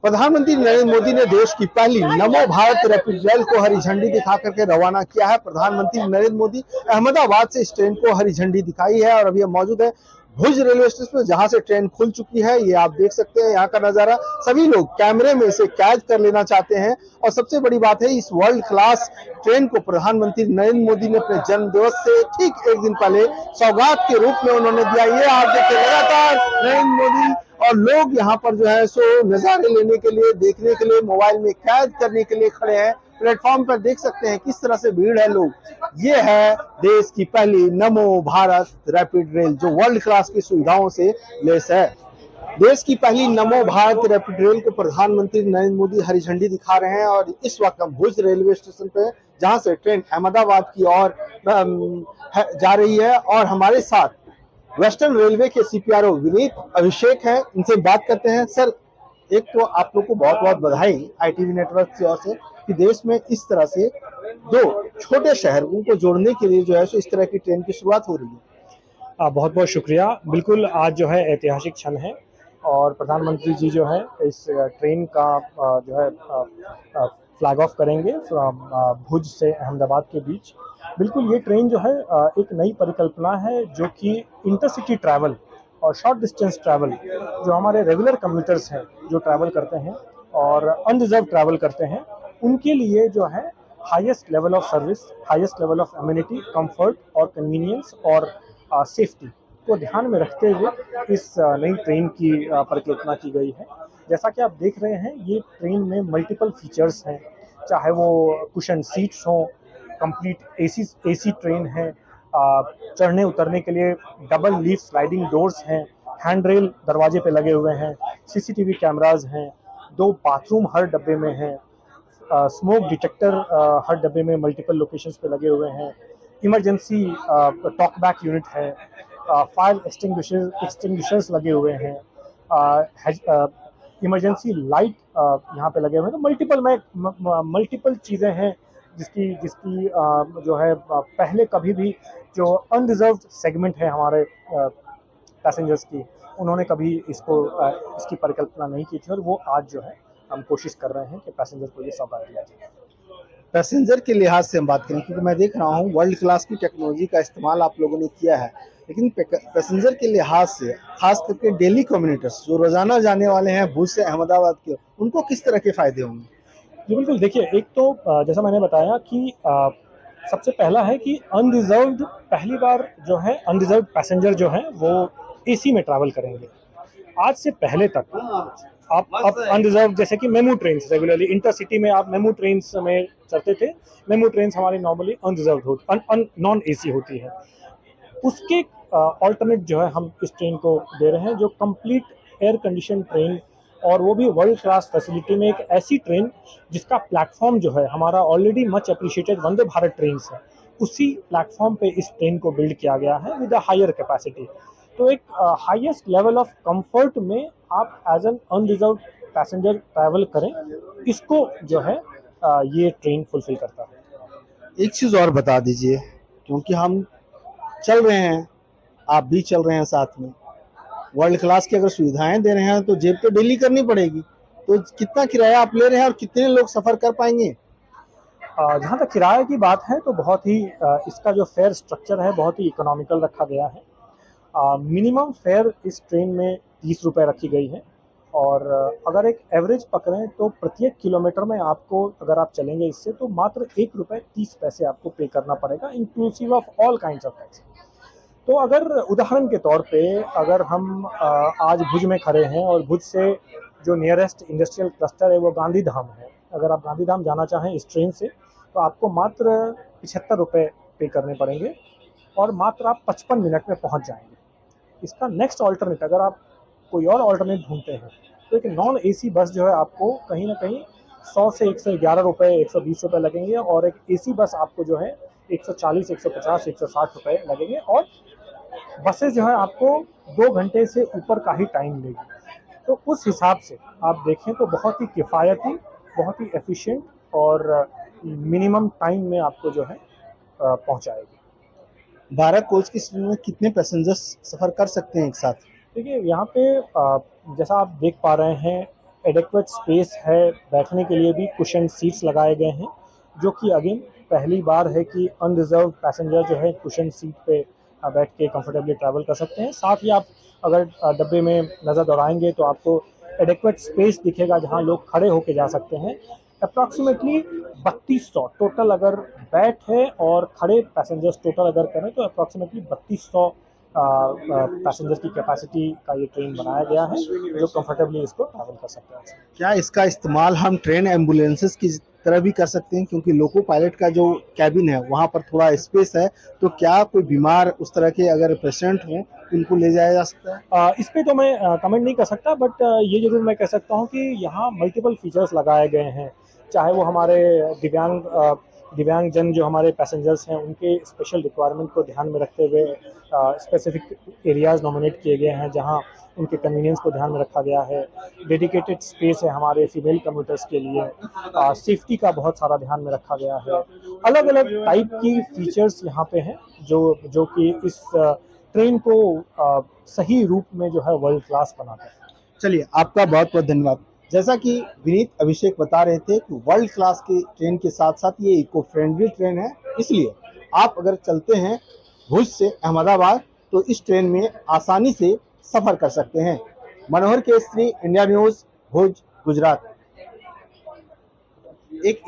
प्रधानमंत्री नरेंद्र मोदी ने देश की पहली नमो भारत रैपिड रेल को हरी झंडी दिखा करके रवाना किया है। प्रधानमंत्री नरेंद्र मोदी अहमदाबाद से इस ट्रेन को हरी झंडी दिखाई है और अभी हम मौजूद है भुज रेलवे स्टेशन पर, जहां से ट्रेन खुल चुकी है। ये आप देख सकते हैं यहाँ का नजारा। सभी लोग कैमरे में इसे कैद कर लेना चाहते हैं और सबसे बड़ी बात है, इस वर्ल्ड क्लास ट्रेन को प्रधानमंत्री नरेंद्र मोदी ने अपने जन्म दिवस से ठीक एक दिन पहले सौगात के रूप में उन्होंने दिया। ये आप देखिए लगातार नरेंद्र मोदी और लोग यहाँ पर जो है सो नजारे लेने के लिए, देखने के लिए, मोबाइल में कैद करने के लिए खड़े हैं। प्लेटफॉर्म पर देख सकते हैं किस तरह से भीड़ है लोग। ये है देश की पहली नमो भारत रैपिड रेल जो वर्ल्ड क्लास की सुविधाओं से लैस है। देश की पहली नमो भारत रैपिड रेल को प्रधानमंत्री नरेंद्र मोदी हरी झंडी दिखा रहे हैं और इस वक्त हम भुज रेलवे स्टेशन पे, जहां से ट्रेन अहमदाबाद की ओर जा रही है और हमारे साथ वेस्टर्न रेलवे के सीपीआरओ विनीत अभिषेक हैं। इनसे बात करते हैं। सर, एक तो आप लोग को बहुत बहुत बधाई आईटीवी नेटवर्क की ओर से कि देश में इस तरह से दो छोटे शहरों को जोड़ने के लिए जो है सो इस तरह की ट्रेन की शुरुआत हो रही है। बहुत बहुत शुक्रिया। बिल्कुल, आज जो है ऐतिहासिक क्षण है और प्रधानमंत्री जी जो है इस ट्रेन का जो है फ्लैग ऑफ करेंगे भुज से अहमदाबाद के बीच। बिल्कुल, ये ट्रेन जो है एक नई परिकल्पना है जो कि इंटरसिटी ट्रैवल और शॉर्ट डिस्टेंस ट्रैवल, जो हमारे रेगुलर कम्यूटर्स हैं जो ट्रैवल करते हैं और अनरिजर्व ट्रैवल करते हैं, उनके लिए जो है highest level of service, highest level of amenity, comfort और कन्वीनियंस और सेफ्टी को ध्यान में रखते हुए इस नई ट्रेन की परिकल्पना की गई है। जैसा कि आप देख रहे हैं, ये ट्रेन में मल्टीपल फीचर्स हैं, चाहे वो कुशन सीट्स हों, कंप्लीट एसी ट्रेन है, चढ़ने उतरने के लिए डबल लीफ स्लाइडिंग डोर्स हैं, हैंड रेल दरवाजे पे लगे हुए हैं, सीसीटीवी कैमराज हैं, 2 बाथरूम हर डब्बे में हैं, स्मोक डिटेक्टर हर डब्बे में मल्टीपल लोकेशंस पे लगे हुए हैं, इमरजेंसी टॉक बैक यूनिट है, फायर एक्सटिंग्विशर्स लगे हुए हैं, इमरजेंसी लाइट यहाँ पे लगे हुए हैं। तो मल्टीपल चीज़ें हैं जिसकी जो है पहले कभी भी जो अनरिजर्व्ड सेगमेंट है हमारे पैसेंजर्स की, उन्होंने कभी इसकी परिकल्पना नहीं की थी और वो आज जो है हम कोशिश कर रहे हैं कि पैसेंजर को ये सौगात दिया जाए। पैसेंजर के लिहाज से हम बात करें, क्योंकि मैं देख रहा हूँ वर्ल्ड क्लास की टेक्नोलॉजी का इस्तेमाल आप लोगों ने किया है, लेकिन पैसेंजर के लिहाज से खास करके डेली कम्यूनिटर्स जो रोजाना जाने वाले हैं भुज से अहमदाबाद के, उनको किस तरह के फायदे होंगे? जी बिल्कुल, देखिए, एक तो जैसा मैंने बताया कि सबसे पहला है कि अनरिजर्व्ड, पहली बार जो है अनरिजर्व्ड पैसेंजर जो हैं वो एसी में ट्रैवल करेंगे। आज से पहले तक आप अनरिजर्व, जैसे कि मेमू ट्रेन्स, रेगुलरली इंटरसिटी में आप मेमू ट्रेन्स में चलते थे, मेमू ट्रेन्स हमारी नॉर्मली अनरिजर्व नॉन एसी होती है। उसके ऑल्टरनेट जो है हम इस ट्रेन को दे रहे हैं, जो कंप्लीट एयर कंडीशन ट्रेन, और वो भी वर्ल्ड क्लास फैसिलिटी में। एक ऐसी ट्रेन जिसका प्लेटफॉर्म जो है हमारा already much appreciated Vande Bharat trains है, उसी प्लेटफॉर्म पे इस ट्रेन को बिल्ड किया गया है विद अ हायर कैपेसिटी। तो एक हाईएस्ट लेवल ऑफ कंफर्ट में आप as an unreserved passenger travel करें, इसको जो है ये ट्रेन फुलफिल करता है। एक चीज और बता दीजिए, क्योंकि हम चल रहे हैं, आप भी चल रहे हैं साथ में, वर्ल्ड क्लास की अगर सुविधाएं दे रहे हैं तो जेब तो डेली करनी पड़ेगी, तो कितना किराया आप ले रहे हैं और कितने लोग सफर कर पाएंगे? जहाँ तक किराए की बात है तो बहुत ही इसका जो फेयर स्ट्रक्चर है बहुत ही इकोनॉमिकल रखा गया है। मिनिमम फेयर इस ट्रेन में 30 रुपये रखी गई है और अगर एक एवरेज पकड़ें तो प्रत्येक किलोमीटर में आपको, अगर आप चलेंगे इससे, तो मात्र 1 रुपये 30 पैसे आपको पे करना पड़ेगा, inclusive of all kinds of tax. तो अगर उदाहरण के तौर पे अगर हम आज भुज में खड़े हैं और भुज से जो नियरेस्ट इंडस्ट्रियल क्लस्टर है वो गांधी धाम है, अगर आप गांधी धाम जाना चाहें इस ट्रेन से तो आपको मात्र 75 रुपये पे करने पड़ेंगे और मात्र आप 55 मिनट में पहुंच जाएंगे। इसका नेक्स्ट ऑल्टरनेट, अगर आप कोई और ऑल्टरनेट ढूंढते हैं, तो एक नॉन एसी बस जो है आपको कहीं ना कहीं 100 से 111 रुपये, 120 रुपये लगेंगे और एक एसी बस आपको जो है 140, 150, 160 रुपये लगेंगे और बसेस जो है आपको 2 घंटे से ऊपर का ही टाइम लेगी। तो उस हिसाब से आप देखें तो बहुत ही किफ़ायती, बहुत ही एफिशिएंट और मिनिमम टाइम में आपको जो है पहुंचाएगी। 12 कोच की ट्रेन में कितने पैसेंजर्स सफर कर सकते हैं एक साथ? देखिए, यहाँ पे जैसा आप देख पा रहे हैं, एडिक्वेट स्पेस है, बैठने के लिए भी कुशन सीट्स लगाए गए हैं, जो कि अगेन पहली बार है कि अनरिजर्व पैसेंजर जो है कुशन सीट पे बैठ के कंफर्टेबली ट्रैवल कर सकते हैं। साथ ही आप अगर डब्बे में नज़र दौड़ाएंगे तो आपको एडिक्वेट स्पेस दिखेगा जहां लोग खड़े होके जा सकते हैं। अप्रॉक्सीमेटली 3200 टोटल अगर बैठ है और खड़े पैसेंजर्स टोटल अगर करें तो अप्रॉक्सीमेटली 3200 पैसेंजर की कैपेसिटी का ये ट्रेन बनाया गया है, जो कंफर्टेबली इसको ट्रैवल कर सकते हैं। क्या इसका इस्तेमाल हम ट्रेन एम्बुलेंसेस की तरह भी कर सकते हैं, क्योंकि लोको पायलट का जो कैबिन है वहाँ पर थोड़ा स्पेस है, तो क्या कोई बीमार उस तरह के अगर पेशेंट हों उनको ले जाया जा सकता है? इस पे तो मैं कमेंट नहीं कर सकता, बट ये ज़रूर मैं कह सकता हूँ कि यहाँ मल्टीपल फीचर्स लगाए गए हैं, चाहे वो हमारे दिव्यांगजन जो हमारे पैसेंजर्स हैं उनके स्पेशल रिक्वायरमेंट को ध्यान में रखते हुए स्पेसिफिक एरियाज़ नॉमिनेट किए गए हैं जहाँ उनके कन्वीनियंस को ध्यान में रखा गया है। डेडिकेटेड स्पेस है हमारे फीमेल कम्यूटर्स के लिए, सेफ्टी का बहुत सारा ध्यान में रखा गया है। अलग अलग टाइप की फीचर्स यहाँ पे हैं जो कि इस ट्रेन को सही रूप में जो है वर्ल्ड क्लास बनाते हैं। चलिए, आपका बहुत बहुत धन्यवाद। जैसा कि विनीत अभिषेक बता रहे थे कि वर्ल्ड क्लास की ट्रेन के साथ साथ ये इको फ्रेंडली ट्रेन है, इसलिए आप अगर चलते हैं भुज से अहमदाबाद तो इस ट्रेन में आसानी से सफर कर सकते हैं। मनोहर केसरी, इंडिया न्यूज़, भुज, गुजरात। एक